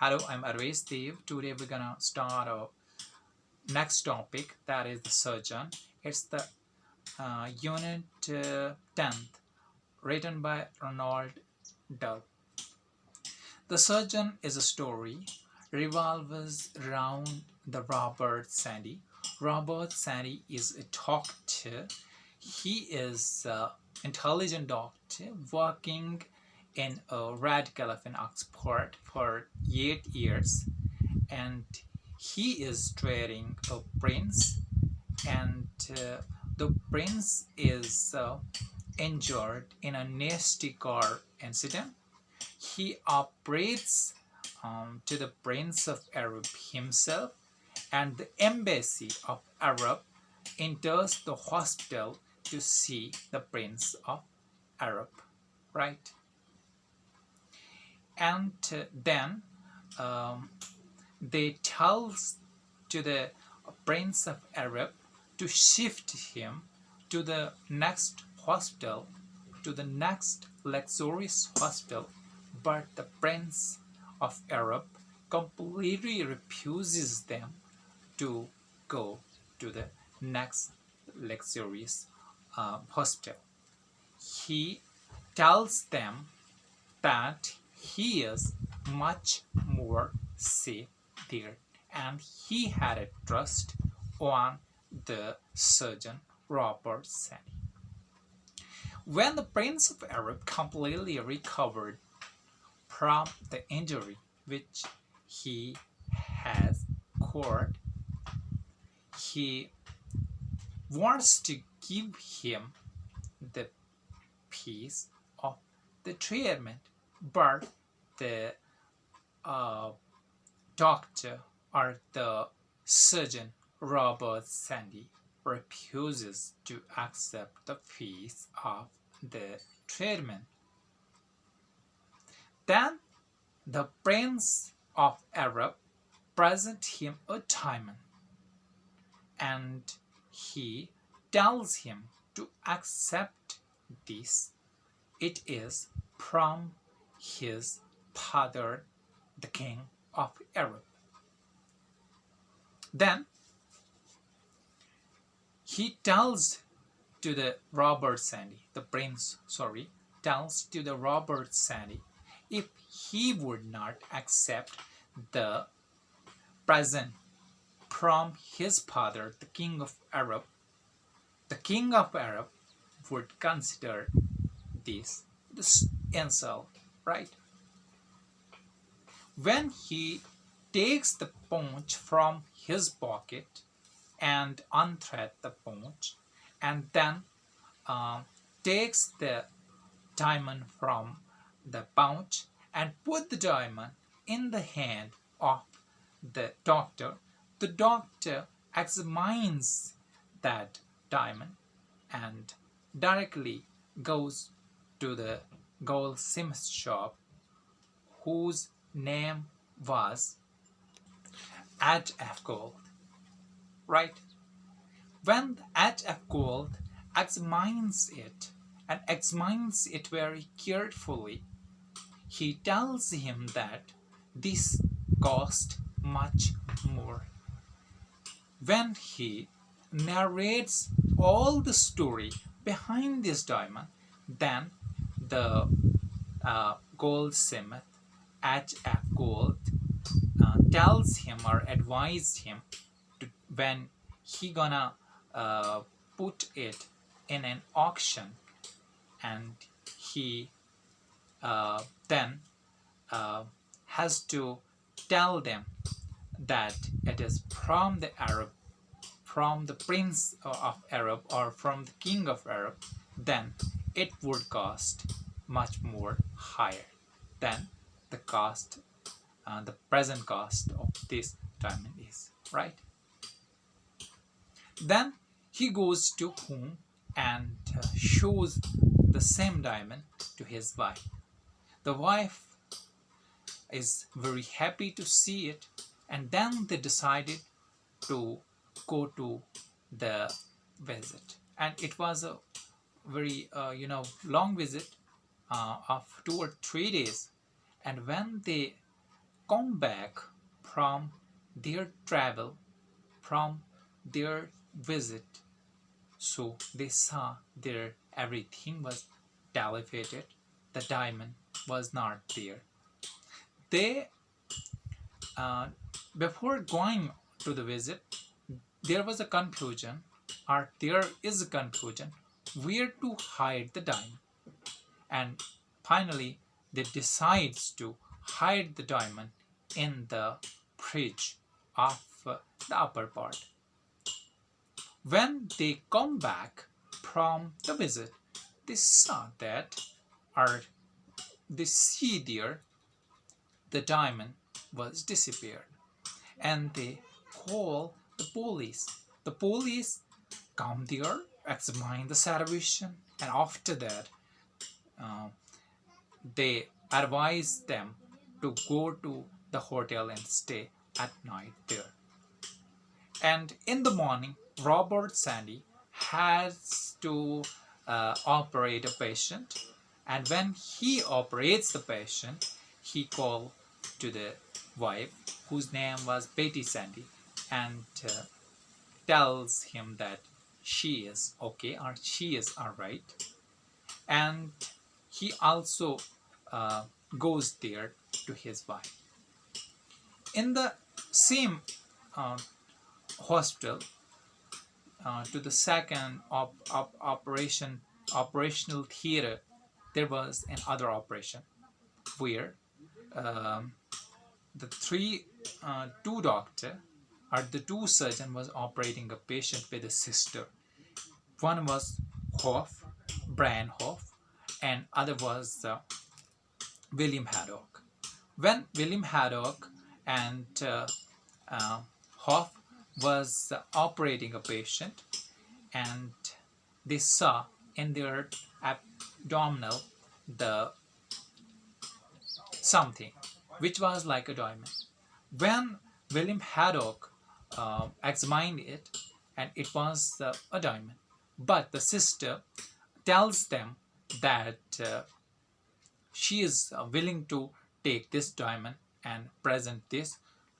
Hello, I'm Idress. Today we're gonna start our next topic, that is the surgeon. It's the unit 10th, written by Roald Dahl. The surgeon is a story revolves around the Robert Sandy. Robert Sandy is a doctor. He is an intelligent doctor working in a radical of an Oxford for 8 years, and he is treating a prince, and the prince is injured in a nasty car incident. He operates to the prince of Arab himself, and the embassy of Arab enters the hospital to see the prince of Arab, right? And then um, they tells to the prince of Arab to shift him to the next hospital, to the next luxurious hospital, but the prince of Arab completely refuses them to go to the next luxurious hospital. He tells them that he is much more safe there, and he had a trust on the surgeon Robert Sandy. When the Prince of Arab completely recovered from the injury which he has caught, he wants to give him the piece of the treatment, but the doctor or the surgeon Robert Sandy refuses to accept the fees of the treatment. Then the prince of Arab presents him a diamond, and he tells him to accept this. It is from his father, the king of Arab. Then he tells to the Robert Sandy, the prince, tells to the Robert Sandy, if he would not accept the present from his father, the king of Arab, the king of Arab would consider this insult, right? When he takes the pouch from his pocket and unthread the pouch, and then takes the diamond from the pouch and put the diamond in the hand of the doctor examines that diamond and directly goes to the goldsmith shop, whose name was H.F. Gold, right? When H.F. Gold examines it and examines it very carefully, he tells him that this cost much more. When he narrates all the story behind this diamond, then the goldsmith H.F. Gold tells him or advised him to, when he gonna put it in an auction, and he then has to tell them that it is from the Arab, from the prince of Arab, or from the king of Arab, then it would cost much more higher than the cost, the present cost of this diamond is, right? Then he goes to home and shows the same diamond to his wife. The wife is very happy to see it, and then they decided to go to the visit, and it was a very long visit of 2 or 3 days. And when they come back from their travel, from their visit, so they saw their everything was dilapidated. The diamond was not there. They, uh, before going to the visit, there was a confusion, or there is a confusion, where to hide the diamond. And finally, they decides to hide the diamond in the fridge of the upper part. When they come back from the visit, they saw that, or they see there, the diamond was disappeared, and they call the police. The police come there, examine the situation, and after that, uh, they advise them to go to the hotel and stay at night there. And in the morning, Robert Sandy has to operate a patient, and when he operates the patient, he called to the wife, whose name was Betty Sandy, and tells him that she is okay, or she is alright. And he also goes there to his wife. In the same uh, hospital, to the second operational theater, there was another operation where um, the two doctor, or the two surgeon, was operating a patient with a sister. One was Hoff, Brian Hoff, and other was William Haddock. When William Haddock and Hoff was operating a patient, and they saw in their abdominal the something which was like a diamond. When William Haddock examined it, and it was a diamond, but the sister tells them that she is willing to take this diamond and present this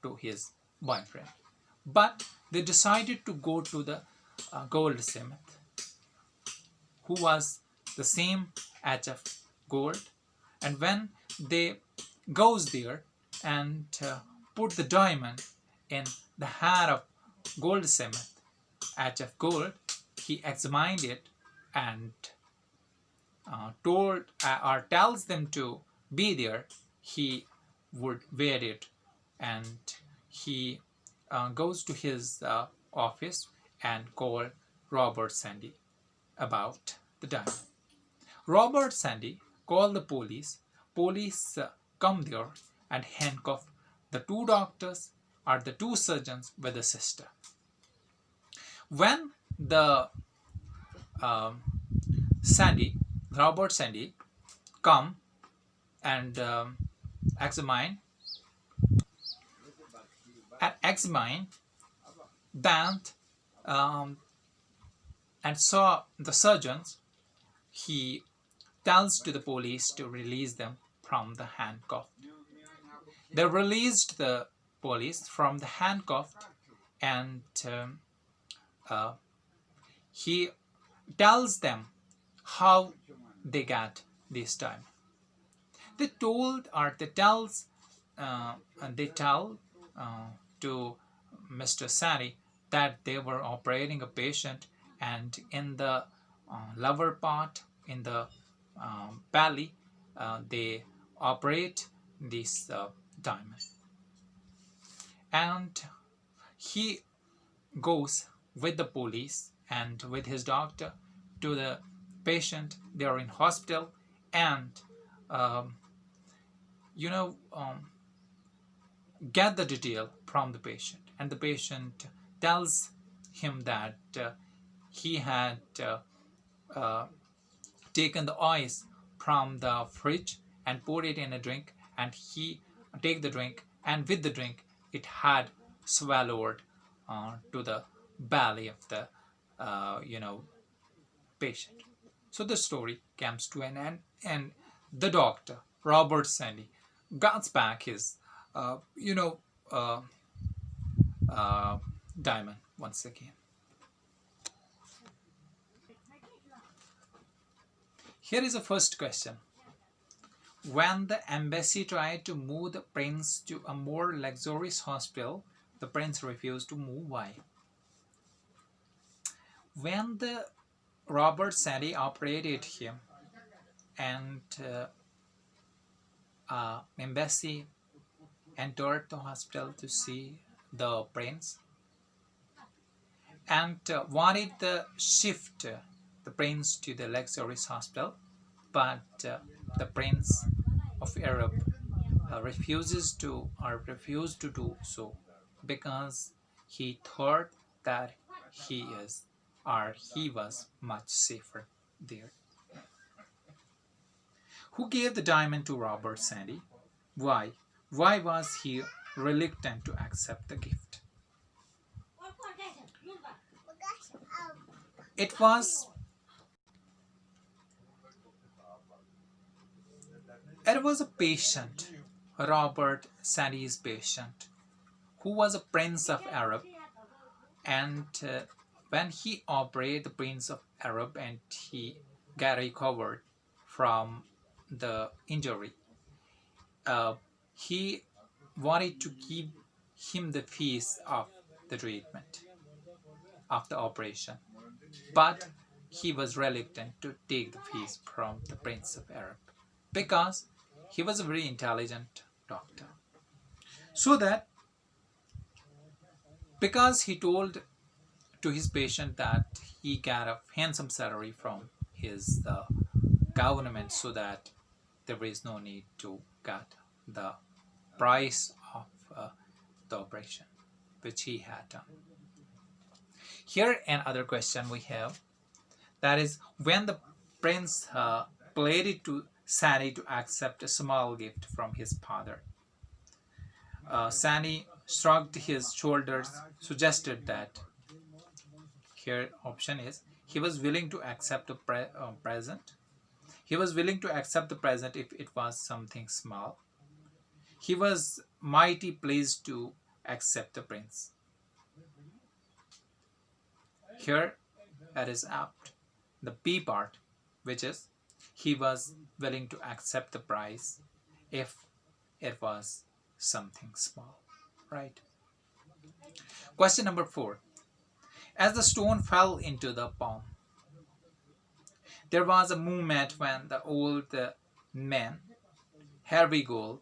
to his boyfriend. But they decided to go to the goldsmith, who was the same HF gold. And when they goes there and put the diamond in the hand of goldsmith HF gold, he examined it and told or tells them to be there. He would wear it, and he goes to his office and call Robert Sandy about the diamond. Robert Sandy called the police. Police come there and handcuff the two doctors, or the two surgeons, with the sister. When the Robert Sandy come and examine that and saw the surgeons, he tells to the police to release them from the handcuff. They released the police from the handcuffed, and he tells them how they got this time. They told, or they tell to Mr. Sandy that they were operating a patient, and in the lower part, in the belly, they operate this diamond. And he goes with the police and with his doctor to the patient. They are in hospital, and get the detail from the patient, and the patient tells him that he had taken the ice from the fridge and poured it in a drink, and he take the drink, and with the drink it had swallowed to the belly of the patient. So the story comes to an end, and the doctor, Robert Sandy, gets back his you know, diamond once again. Here is the first question. When the embassy tried to move the prince to a more luxurious hospital, the prince refused to move. Why? When the Robert Sandy operated him and embassy entered the hospital to see the prince and wanted to shift the prince to the luxurious hospital, but the prince of Arab refused to do so because he thought that he was much safer there. Who gave the diamond to Robert Sandy? Why? Why was he reluctant to accept the gift? It was a patient, Robert Sandy's patient, who was a prince of Arab, and when he operated the prince of Arab and he got recovered from the injury, he wanted to give him the fees of the treatment of the operation, but he was reluctant to take the fees from the prince of Arab because he was a very intelligent doctor. So that because he told to his patient that he got a handsome salary from his government, so that there is no need to get the price of the operation which he had done. Here another question we have, that is, when the prince pleaded to Sandy to accept a small gift from his father, Sandy shrugged his shoulders, suggested that, here option is, he was willing to accept a present. He was willing to accept the present if it was something small. He was mighty pleased to accept the prince. Here it is apt, the B part, which is he was willing to accept the price if it was something small, right? Question number 4. As the stone fell into the palm, there was a moment when the old man, Harvey Gold,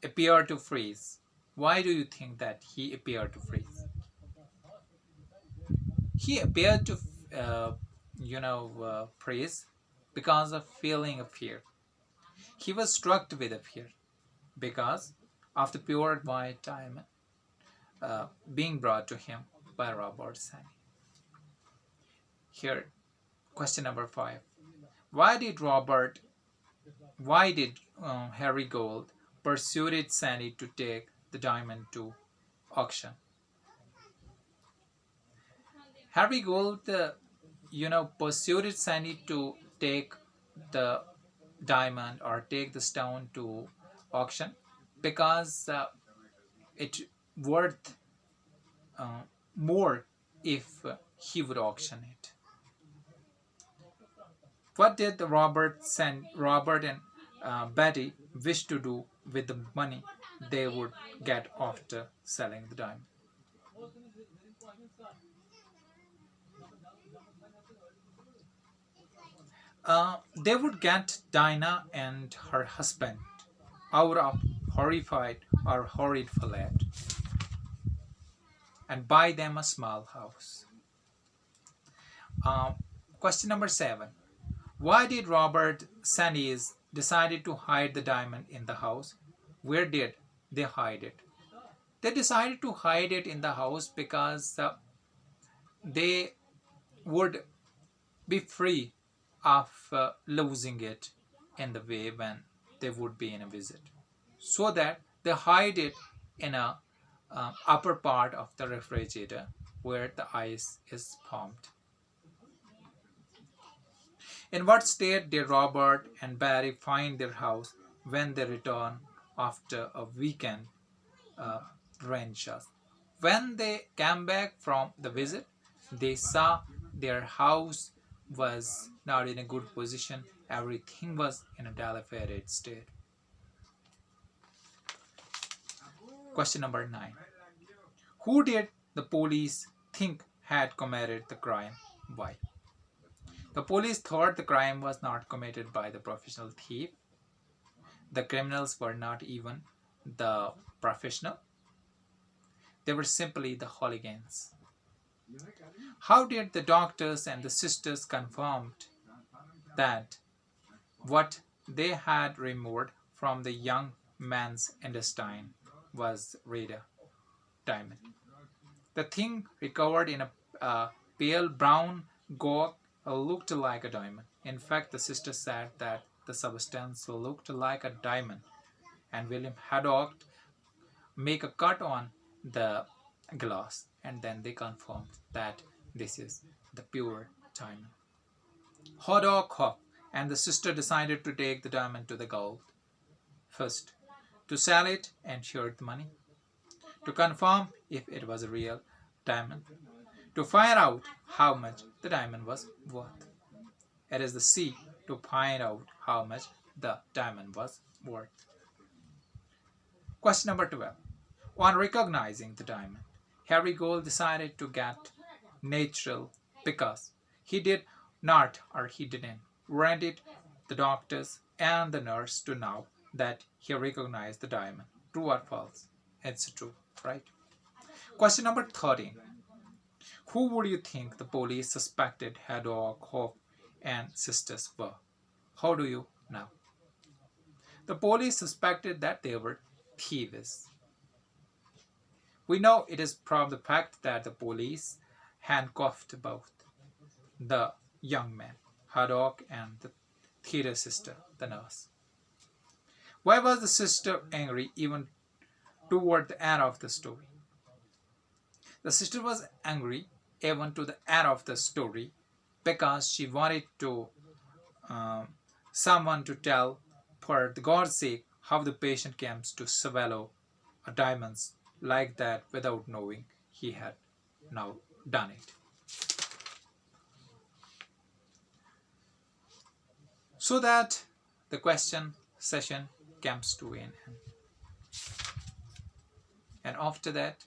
appeared to freeze. Why do you think that he appeared to freeze? He appeared to, freeze because of feeling of fear. He was struck with a fear because of the pure white diamond being brought to him by Robert Sandy. Here, question number 5. Why did Harry Gold persuaded Sandy to take the diamond to auction? Harry Gold, persuaded Sandy to take the diamond or take the stone to auction because it worth more if he would auction it. What did Robert and Betty wish to do with the money they would get after selling the diamond? They would get Dinah and her husband out of horrified or horrid flat and buy them a small house. Question number 7. Why did Robert Sandys decided to hide the diamond in the house? Where did they hide it? They decided to hide it in the house because they would be free of losing it in the way when they would be in a visit. So that they hide it in a upper part of the refrigerator where the ice is pumped. In what state did Robert and Barry find their house when they returned after a weekend rain shower. When they came back from the visit, they saw their house was not in a good position. Everything was in a dilapidated state. Question number 9. Who did the police think had committed the crime? Why? The police thought the crime was not committed by the professional thief. The criminals were not even the professional. They were simply the hooligans. How did the doctors and the sisters confirm that what they had removed from the young man's intestine was red diamond? The thing recovered in a pale brown gauze looked like a diamond. In fact, the sister said that the substance looked like a diamond, and William Haddock make a cut on the glass, and then they confirmed that this is the pure diamond. Haddock and the sister decided to take the diamond to the gold. First, to sell it and share the money. To confirm if it was a real diamond. To find out how much the diamond was worth. It is the C, to find out how much the diamond was worth. Question number 12. On recognizing the diamond, Harry Gold decided to get natural because he did not, or he didn't, wanted the doctors and the nurse to know that he recognized the diamond. True or false? It's true, right? Question number 13. Who would you think the police suspected Haddock, Hope, and sisters were? How do you know? The police suspected that they were thieves. We know it is from the fact that the police handcuffed both the young man, Haddock, and the theater sister, the nurse. Why was the sister angry even toward the end of the story? The sister was angry even to the end of the story because she wanted to someone to tell, for the God's sake, how the patient came to swallow a diamonds like that without knowing he had now done it. So that the question session comes to an end. And after that,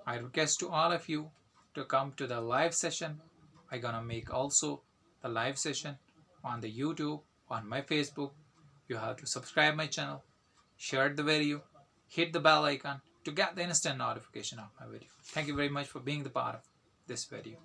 I request to all of you to come to the live session. I'm gonna make also the live session on the YouTube, on my Facebook. You have to subscribe my channel, share the video, hit the bell icon to get the instant notification of my video. Thank you very much for being the part of this video.